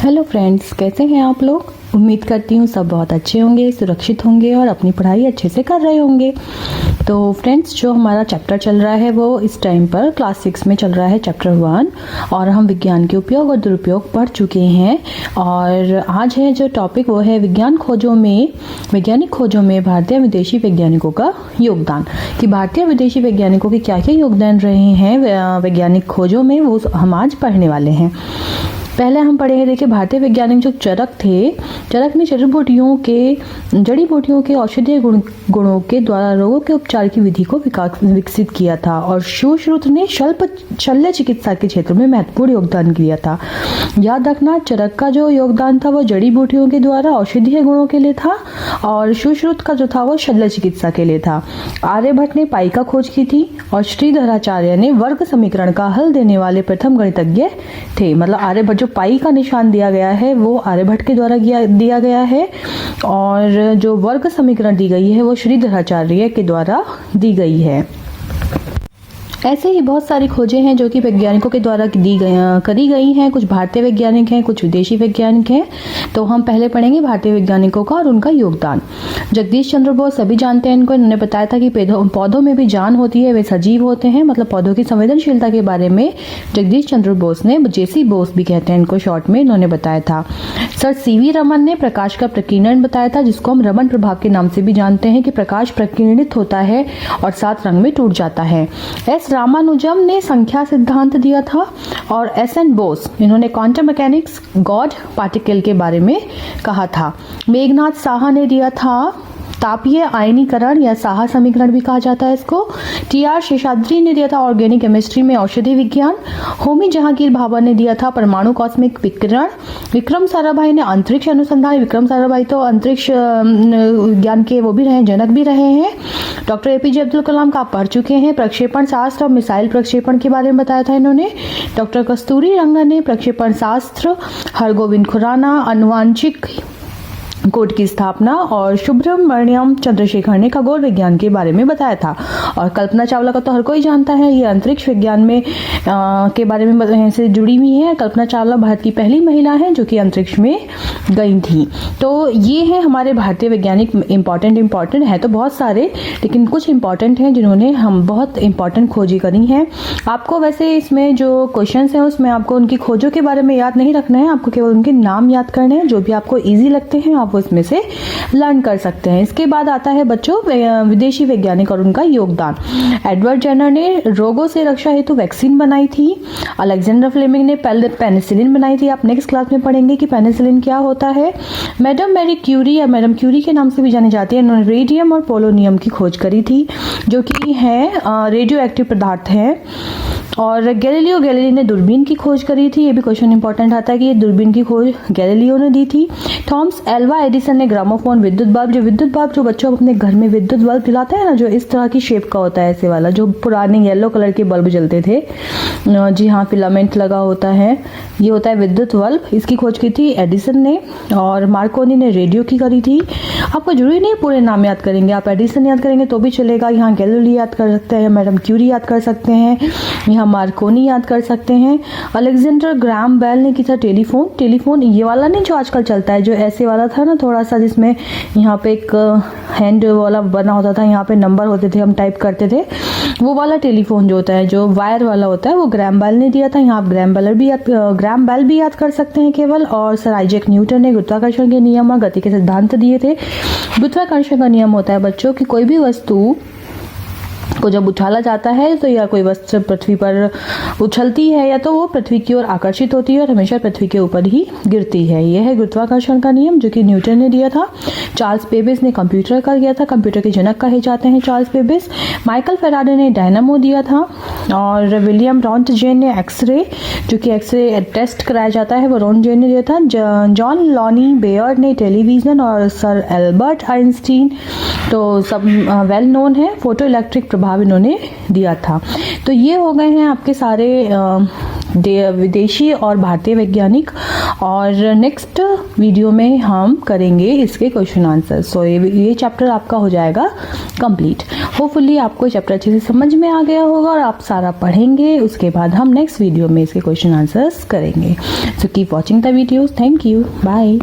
Hello friends, कैसे हैं आप लोग। उम्मीद करती हूँ सब बहुत अच्छे होंगे, सुरक्षित होंगे और अपनी पढ़ाई अच्छे से कर रहे होंगे। तो फ्रेंड्स, जो हमारा चैप्टर चल रहा है वो इस टाइम पर क्लास 6 में चल रहा है, चैप्टर 1, और हम विज्ञान के उपयोग और दुरुपयोग पढ़ चुके हैं। और आज है जो टॉपिक वो है वैज्ञानिक खोजों में भारतीय विदेशी वैज्ञानिकों का योगदान, कि भारतीय विदेशी वैज्ञानिकों के क्या क्या योगदान रहे हैं वैज्ञानिक खोजों में, वो हम आज पढ़ने वाले हैं। पहले हम पढ़े हैं, देखिए, भारतीय वैज्ञानिक जो चरक थे, चरक ने जड़ी बूटियों के औषधीय गुणों के द्वारा रोगों के उपचार की विधि को विकसित किया था। और सुश्रुत ने शल्य चिकित्सा के क्षेत्र में महत्वपूर्ण योगदान किया था। याद रखना, चरक का जो योगदान था वो जड़ी बूटियों के द्वारा औषधीय गुणों के लिए था, और सुश्रुत का जो था वो शल्य चिकित्सा के लिए था। आर्यभट्ट ने पाई का खोज की थी, और श्रीधराचार्य ने वर्ग समीकरण का हल देने वाले प्रथम गणितज्ञ थे। मतलब आर्यभट्ट, जो पाई का निशान दिया गया है वो आर्यभट्ट के द्वारा दिया गया है, और जो वर्ग समीकरण दी गई है वो श्रीधराचार्य के द्वारा दी गई है। ऐसे ही बहुत सारी खोजें हैं जो कि वैज्ञानिकों के द्वारा करी गई हैं। कुछ भारतीय वैज्ञानिक हैं, कुछ विदेशी वैज्ञानिक हैं। तो हम पहले पढ़ेंगे भारतीय वैज्ञानिकों का और उनका योगदान। जगदीश चंद्र बोस, सभी जानते हैं इनको। इन्होंने बताया था कि पौधों में भी जान होती है, वे सजीव होते हैं। मतलब पौधों की संवेदनशीलता के बारे में जगदीश चंद्र बोस ने, जेसी बोस भी कहते हैं इनको शॉर्ट में, इन्होंने बताया था। सर सीवी रमन ने प्रकाश का प्रकीर्णन बताया था, जिसको हम रमन प्रभाव के नाम से भी जानते हैं, कि प्रकाश प्रकीर्णित होता है और 7 रंग में टूट जाता है। एस रामानुजम ने संख्या सिद्धांत दिया था, और एस.एन. बोस, इन्होंने क्वांटम मैकेनिक्स गॉड पार्टिकल के बारे में कहा था। मेघनाथ साहा ने दिया था तापीय आयनीकरण या साहा समीकरण भी कहा जाता है इसको। टी.आर. शेषाद्री ने दिया था ऑर्गेनिक केमिस्ट्री में औषधि विज्ञान। होमी जहांगीर भाभा ने दिया था परमाणु कॉस्मिक विकिरण। विक्रम साराभाई ने अंतरिक्ष अनुसंधान। विक्रम साराभाई तो अंतरिक्ष विज्ञान के वो भी रहे, जनक भी रहे हैं। डॉक्टर एपीजे अब्दुल कलाम का आप पढ़ चुके हैं, प्रक्षेपण शास्त्र और मिसाइल प्रक्षेपण के बारे में बताया था इन्होंने। डॉक्टर कस्तूरी रंगन ने प्रक्षेपण शास्त्र। हरगोविंद खुराना अनुवांशिक कोड की स्थापना, और सुब्रमण्यम चंद्रशेखर ने खगोल विज्ञान के बारे में बताया था। और कल्पना चावला का तो हर कोई जानता है, ये अंतरिक्ष विज्ञान में के बारे में से जुड़ी हुई है। कल्पना चावला भारत की पहली महिला है जो कि अंतरिक्ष में गई थी। तो ये है हमारे भारतीय वैज्ञानिक। इंपॉर्टेंट है तो बहुत सारे, लेकिन कुछ इंपॉर्टेंट हैं जिन्होंने हम बहुत इंपॉर्टेंट खोजें करी हैं। आपको वैसे इसमें जो क्वेश्चन हैं उसमें आपको उनकी खोजों के बारे में याद नहीं रखना है, आपको केवल उनके नाम याद करने हैं। जो भी आपको ईजी लगते हैं आप उसमें से लर्न कर सकते हैं। इसके बाद आता है बच्चों विदेशी वैज्ञानिक और उनका योगदान। एडवर्ड जेनर ने रोगों से रक्षा हेतु वैक्सीन बनाई थी। अलेक्जेंडर फ्लेमिंग ने पहले पेनिसिलिन बनाई थी। आप नेक्स्ट क्लास में पढ़ेंगे कि पेनिसिलिन क्या होता है। मैडम मैरी क्यूरी या मैडम क्यूरी के नाम से भी जानी जाती है, इन्होंने रेडियम और पोलोनियम की खोज करी थी, जो कि है रेडियो एक्टिव पदार्थ है। और गैलीलियो गैलीली ने दूरबीन की खोज करी थी। ये भी क्वेश्चन इंपॉर्टेंट आता है कि ये दूरबीन की खोज गैलीलियो ने दी थी। थॉमस एल्वा एडिसन ने ग्रामोफोन विद्युत बल्ब, जो बच्चों अपने घर में विद्युत बल्ब दिलाते हैं ना, जो इस तरह की शेप का होता है, ऐसे वाला, जो पुराने येलो कलर के बल्ब जलते थे, जी हाँ, फिलामेंट लगा होता है, ये होता है विद्युत बल्ब। इसकी खोज की थी एडिसन ने। और मार्कोनी ने रेडियो की करी थी। आपको जरूरी नहीं पूरे नाम याद करेंगे, आप एडिसन याद करेंगे तो भी चलेगा। यहाँ गैलीलियो याद कर सकते हैं, मैडम क्यूरी याद कर सकते हैं, यहाँ मार्कोनी याद कर सकते हैं। अलेक्जेंडर ग्राहम बेल ने की था टेलीफोन, ये वाला नहीं जो आजकल चलता है, जो ऐसे वाला था ना थोड़ा सा, जिसमें यहाँ पे एक हैंड वाला बना होता था, यहाँ पे नंबर होते थे, हम टाइप करते थे, वो वाला टेलीफोन जो होता है, जो वायर वाला होता है, वो ग्राहम बेल ने दिया था। यहाँ आप ग्राहम बेल भी याद कर सकते हैं केवल। और सर आइजैक न्यूटन ने गुरुत्वाकर्षण के नियम और गति के सिद्धांत दिए थे। गुरुत्वाकर्षण का नियम होता है बच्चों कि कोई भी वस्तु को जब उछाला जाता है तो, या कोई वस्तु पृथ्वी पर उछलती है, या तो वो पृथ्वी की ओर आकर्षित होती है और हमेशा पृथ्वी के ऊपर ही गिरती है। यह है गुरुत्वाकर्षण का नियम, जो कि न्यूटन ने दिया था। चार्ल्स बेबेज ने कंप्यूटर का दिया था, कंप्यूटर के जनक कहे जाते हैं चार्ल्स बेबेज। माइकल फेराडे ने डायनामो दिया था। और विलियम रॉन्टजेन ने एक्सरे, जो कि एक्सरे टेस्ट कराया जाता है, वो रॉन्टजेन ने दिया था। जॉन लॉनी बेयर्ड ने टेलीविजन। और सर एल्बर्ट आइंस्टीन तो सब वेल नोन है, फोटो इलेक्ट्रिक प्रभाव इन्होंने दिया था। तो ये हो गए हैं आपके सारे विदेशी और भारतीय वैज्ञानिक। और नेक्स्ट वीडियो में हम करेंगे इसके क्वेश्चन आंसर। सो ये चैप्टर आपका हो जाएगा कंप्लीट। होपफुली आपको चैप्टर अच्छे से समझ में आ गया होगा और आप सारा पढ़ेंगे, उसके बाद हम नेक्स्ट वीडियो में इसके क्वेश्चन आंसर्स करेंगे। So keep watching the videos. Thank you, bye.